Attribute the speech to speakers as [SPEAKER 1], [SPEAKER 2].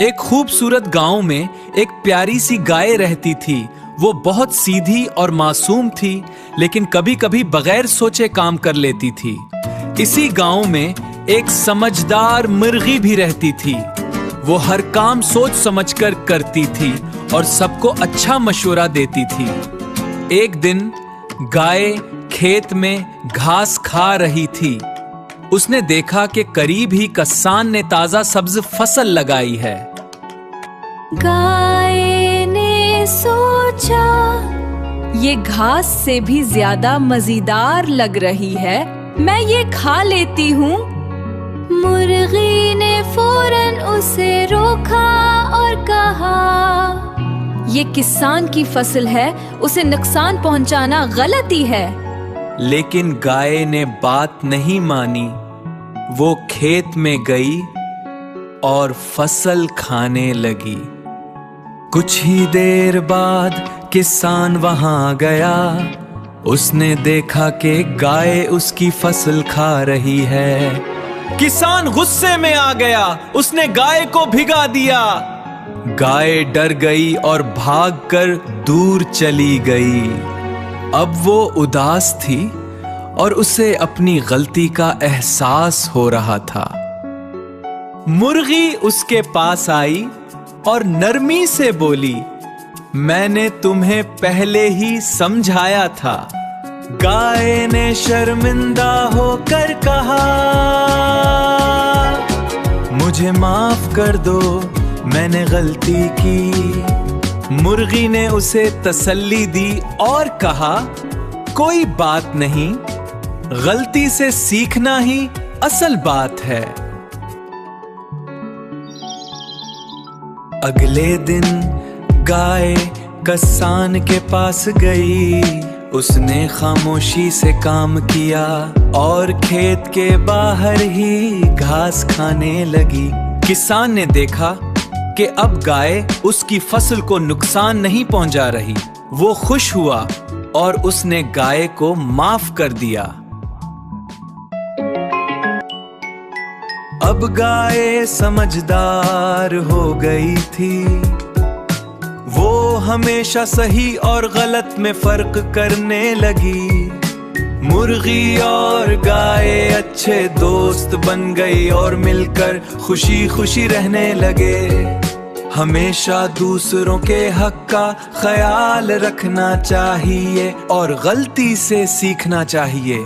[SPEAKER 1] एक खूबसूरत गांव में एक प्यारी सी गाय रहती थी। वो बहुत सीधी और मासूम थी, लेकिन कभी कभी बगैर सोचे काम कर लेती थी। इसी गांव में एक समझदार मुर्गी भी रहती थी। वो हर काम सोच समझकर करती थी और सबको अच्छा मशवरा देती थी। एक दिन गाय खेत में घास खा रही थी। उसने देखा कि करीब ही कस्सान ने ताजा सब्ज फसल लगाई है।
[SPEAKER 2] गाय ने सोचा, ये घास से भी ज्यादा मजेदार लग रही है, मैं ये खा लेती हूँ। मुर्गी ने फौरन उसे रोका और कहा, ये किसान की फसल है, उसे नुकसान पहुंचाना गलती है।
[SPEAKER 1] लेकिन गाय ने बात नहीं मानी। वो खेत में गई और फसल खाने लगी। कुछ ही देर बाद किसान वहां गया। उसने देखा कि गाय उसकी फसल खा रही है। किसान गुस्से में आ गया। उसने गाय को भिगा दिया। गाय डर गई और भागकर दूर चली गई। अब वो उदास थी और उसे अपनी गलती का एहसास हो रहा था। मुर्गी उसके पास आई और नरमी से बोली, मैंने तुम्हें पहले ही समझाया था। गाय ने शर्मिंदा होकर कहा, मुझे माफ कर दो, मैंने गलती की। मुर्गी ने उसे तसल्ली दी और कहा, कोई बात नहीं, गलती से सीखना ही असल बात है। अगले दिन गाय कसान के पास गई। उसने खामोशी से काम किया और खेत के बाहर ही घास खाने लगी। किसान ने देखा कि अब गाय उसकी फसल को नुकसान नहीं पहुंचा रही। वो खुश हुआ और उसने गाय को माफ कर दिया। अब गाय समझदार हो गई थी। वो हमेशा सही और गलत में फर्क करने लगी। मुर्गी और गाय अच्छे दोस्त बन गई और मिलकर खुशी खुशी रहने लगे। हमेशा दूसरों के हक का ख्याल रखना चाहिए और गलती से सीखना चाहिए।